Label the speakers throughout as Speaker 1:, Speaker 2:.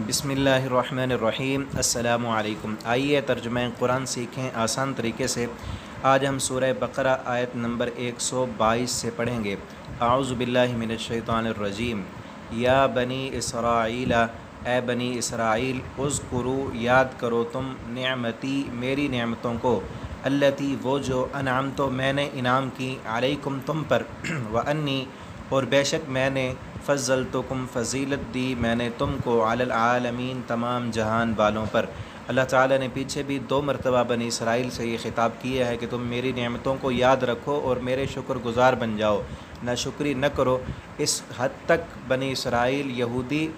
Speaker 1: बिस्मिल्लाहिर्रहमानिर्रहीम। अस्सलामु अलैकुम। आइए तर्जुमा कुरान सीखें आसान तरीके से। आज हम सूरह बकरा आयत नंबर 122 से पढ़ेंगे। आऊज़ु बिल्लाहि मिनश शैतानिर रजीम। या बनी इसराईल, ए बनी इसराईल, उज़्कुरू, याद करो तुम, निअमती, मेरी नेमतों को, अल्लती, वो जो, अनअमतो, मैंने इनाम की, अलैकुम, तुम पर, व अन्नी, और बेशक मैंने, फ़ज़्ज़लतुकुम, फ़जीलत दी मैंने तुमको, अलल आलमीन, तमाम जहान वालों पर। अल्लाह ताला ने पीछे भी 2 मरतबा बनी इसराइल से ये ख़िताब किया है कि तुम मेरी नेमतों को याद रखो और मेरे शुक्रगुज़ार बन जाओ, नाशुक्री न करो। इस हद तक बनी इसराइल यहूदी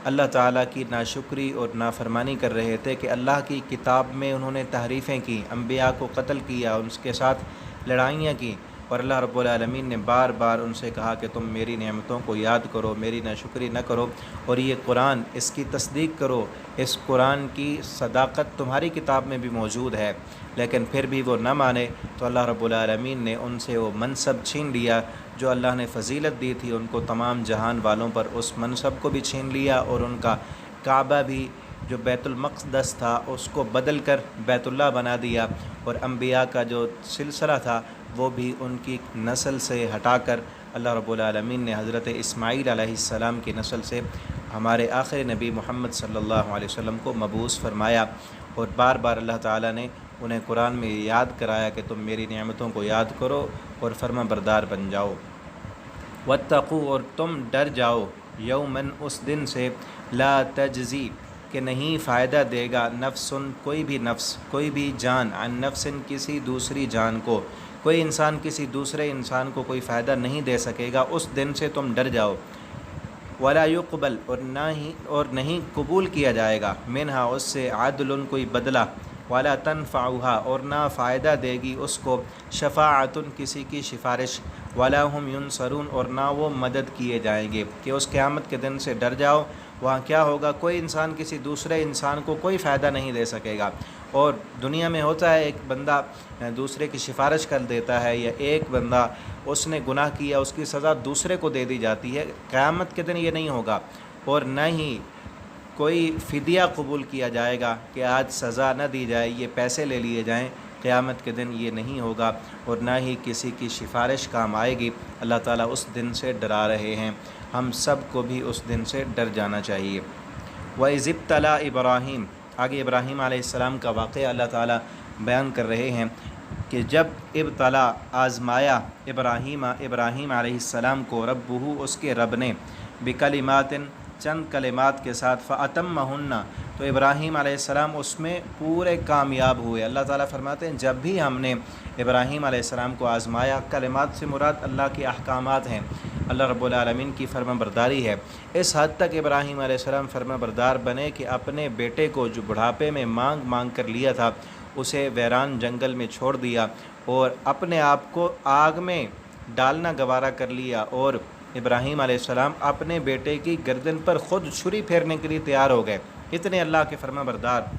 Speaker 1: अल्लाह ताला की नाशुक्री और नाफरमानी कर रहे थे कि अल्लाह की किताब में उन्होंने तहरीफ़ें की, अम्बिया को कत्ल किया, उनके साथ लड़ाइयाँ की, और अल्लाह रब्बुल आलमीन ने बार बार उनसे कहा कि तुम मेरी नेमतों को याद करो, मेरी नाशुक्री न करो, और ये कुरान, इसकी तस्दीक करो, इस कुरान की सदाकत तुम्हारी किताब में भी मौजूद है। लेकिन फिर भी वो न माने तो अल्लाह रब्बुल आलमीन ने उनसे वो मनसब छीन लिया जो अल्लाह ने फ़जीलत दी थी उनको तमाम जहान वालों पर, उस मनसब को भी छीन लिया, और उनका काबा भी जो बैतुल मक़दस था उसको बदल कर बैतुल्लाह बना दिया, और अम्बिया का जो सिलसिला था वो भी उनकी नस्ल से हटाकर अल्लाह रब्बुल आलमीन ने हज़रत इस्माईल अलैहिस्सलाम की नस्ल से हमारे आखिरी नबी मोहम्मद सल्लल्लाहु अलैहि वसल्लम को मबूस फरमाया। और बार बार अल्लाह ताला ने उन्हें कुरान में याद कराया कि तुम मेरी नेमतों को याद करो और फर्मा बरदार बन जाओ। वत्तक़ू, और तुम डर जाओ, यौमन, उस दिन से, ला तजज़ी, कि नहीं फ़ायदा देगा, नफ्सुन, कोई भी नफ्स, कोई भी जान, अन नफ्सिन, किसी दूसरी जान को, कोई इंसान किसी दूसरे इंसान को कोई फ़ायदा नहीं दे सकेगा। उस दिन से तुम डर जाओ। वला युक़बल, और नहीं कबूल किया जाएगा, मिनहा, उससे, आदलुन, कोई बदला, वला तनफ़उहा, और ना फ़ायदा देगी उसको, शफ़ाअतुन, किसी की सिफारिश, वला हुम युनसरून, और ना वो मदद किए जाएंगे। कि उस क़यामत के दिन से डर जाओ। वहाँ क्या होगा, कोई इंसान किसी दूसरे इंसान को कोई फ़ायदा नहीं दे सकेगा। और दुनिया में होता है, एक बंदा दूसरे की सिफारिश कर देता है, या एक बंदा उसने गुनाह किया उसकी सज़ा दूसरे को दे दी जाती है। क़यामत के दिन ये नहीं होगा। और न ही कोई फ़िदिया कबूल किया जाएगा कि आज सज़ा न दी जाए, ये पैसे ले लिए जाएं। क़यामत के दिन ये नहीं होगा। और ना ही किसी की सिफारिश काम आएगी। अल्लाह ताला उस दिन से डरा रहे हैं। हम सब को भी उस दिन से डर जाना चाहिए। वइज़िब्तला इब्राहीम, आगे इब्राहीम अलैहिस्सलाम का वाक़या अल्लाह ताला बयान कर रहे हैं कि जब इब्तला, आज़माया, इब्राहीम अलैहिस्सलाम को, रब्बुहु, उसके रब ने, बिकलिमातिन, चंद कलिमात के साथ, फ़अतम्महुन्ना, तो इब्राहीम अलैहिस्सलाम उसमें पूरे कामयाब हुए। अल्लाह ताला फरमाते हैं जब भी हमने इब्राहीम अलैहिस्सलाम को आज़माया, कलिमात से मुराद अल्लाह के अहकामात हैं, अल्लाह रब्बुल आलमीन की फरमाबरदारी है। इस हद तक इब्राहीम अलैहिस्सलाम फरमाबरदार बने कि अपने बेटे को जो बुढ़ापे में मांग मांग कर लिया था उसे वैरान जंगल में छोड़ दिया, और अपने आप को आग में डालना गवारा कर लिया, और इब्राहीम अलैहिस्सलाम अपने बेटे की गर्दन पर ख़ुद छुरी फेरने के लिए तैयार हो गए, इतने अल्लाह के फरमाबरदार।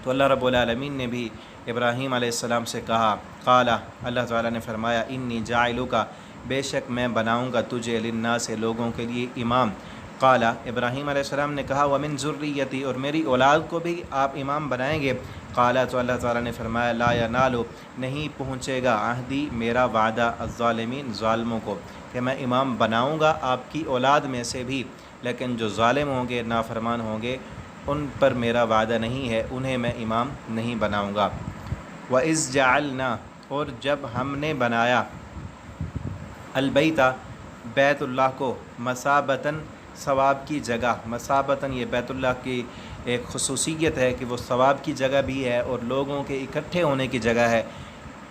Speaker 1: तो अल्लाह रब्बुल आलमीन ने भी इब्राहीम अलैहिस्सलाम से कहा, क़ाला, अल्लाह ताला ने फरमाया, इन्नी जाइलुका, बेशक मैं बनाऊँगा तुझे, लिन्नास से, लोगों के लिए, इमाम। क़ाला, इब्राहीम अलैहिस्सलाम ने कहा, वमिन ज़ुर्रियती, और मेरी औलाद को भी आप इमाम बनाएंगे। क़ाला, तो अल्लाह ताला ने फरमाया, ला यनालु, नहीं पहुँचेगा, अहदी, मेरा वादा, अज़्ज़ालिमीन, ज़ालिमों को, कि मैं इमाम बनाऊँगा आपकी औलाद में से भी, लेकिन जो ज़ालिम होंगे, नाफरमान होंगे, उन पर मेरा वादा नहीं है, उन्हें मैं इमाम नहीं बनाऊँगा। व इज़ जअलना, और जब हमने बनाया, अलबैता, बैतुल्लाह को, मसाबतन, सवाब की जगह, मसाबतन, ये बैतुल्लाह की एक खुसूसियत है कि वो सवाब की जगह भी है और लोगों के इकट्ठे होने की जगह है,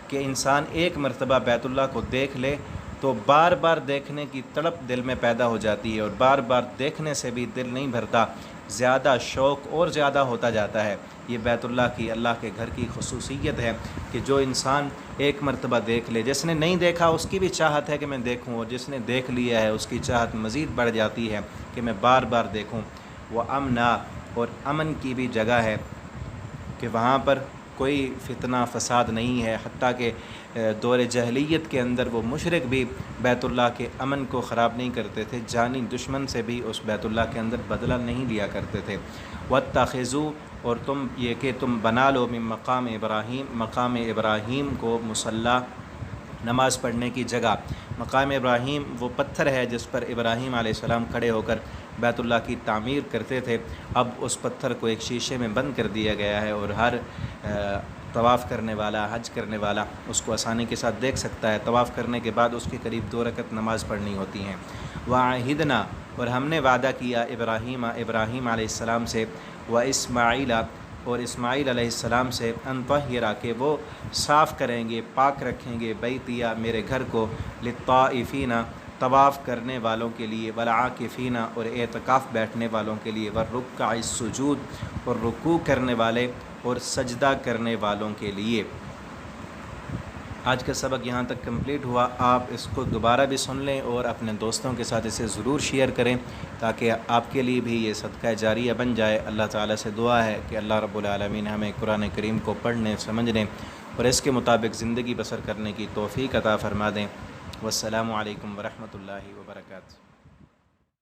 Speaker 1: कि इंसान एक मरतबा बैतुल्लाह को देख ले तो बार बार देखने की तड़प दिल में पैदा हो जाती है, और बार बार देखने से भी दिल नहीं भरता, ज़्यादा शौक़ और ज़्यादा होता जाता है। ये बैतुल्लाह की, अल्लाह के घर की खुसूसियत है कि जो इंसान एक मरतबा देख ले, जिसने नहीं देखा उसकी भी चाहत है कि मैं देखूं, और जिसने देख लिया है उसकी चाहत मज़ीद बढ़ जाती है कि मैं बार बार देखूं। वह अमना, और अमन की भी जगह है कि वहाँ पर کوئی فتنہ فساد نہیں ہے، حتیٰ کہ دور جاہلیت کے اندر وہ مشرک بھی بیت اللہ کے امن کو خراب نہیں کرتے تھے، جانی دشمن سے بھی اس بیت اللہ کے اندر بدلہ نہیں لیا کرتے تھے۔ وَاتَّخِذُوا، اور تم یہ کہ تم بنا لو من مقام ابراہیم، مقام ابراہیم کو مصلی، نماز پڑھنے کی جگہ۔ مقام ابراہیم وہ پتھر ہے جس پر ابراہیم علیہ السلام کھڑے ہو کر بیت اللہ کی تعمیر کرتے تھے، اب اس پتھر کو ایک شیشے میں بند کر دیا گیا ہے، اور ہر طواف کرنے والا، حج کرنے والا اس کو آسانی کے ساتھ دیکھ سکتا ہے۔ طواف کرنے کے بعد اس کے قریب 2 رکعت نماز پڑھنی ہوتی ہیں۔ وَعَهِدْنَا، اور ہم نے وعدہ کیا ابراہیم علیہ السلام سے، وَإِسْمَاعِيلَ، اور اسماعیل علیہ السلام سے، ان طہرا، کہ وہ صاف کریں گے، پاک رکھیں گے، بیتیا، میرے گھر کو، للطائفین، طواف کرنے والوں کے لیے، والعاکفین، اور اعتکاف بیٹھنے والوں کے لیے، والرکع السجود، اور رکوع کرنے والے اور سجدہ کرنے والوں کے لیے۔ آج کا سبق یہاں تک کمپلیٹ ہوا۔ آپ اس کو دوبارہ بھی سن لیں اور اپنے دوستوں کے ساتھ اسے ضرور شیئر کریں تاکہ آپ کے لیے بھی یہ صدقہ جاریہ بن جائے۔ اللہ تعالیٰ سے دعا ہے کہ اللہ رب العالمین ہمیں قرآن کریم کو پڑھنے، سمجھنے اور اس کے مطابق زندگی بسر کرنے کی توفیق عطا فرما دیں۔ والسلام علیکم ورحمۃ اللہ وبرکاتہ۔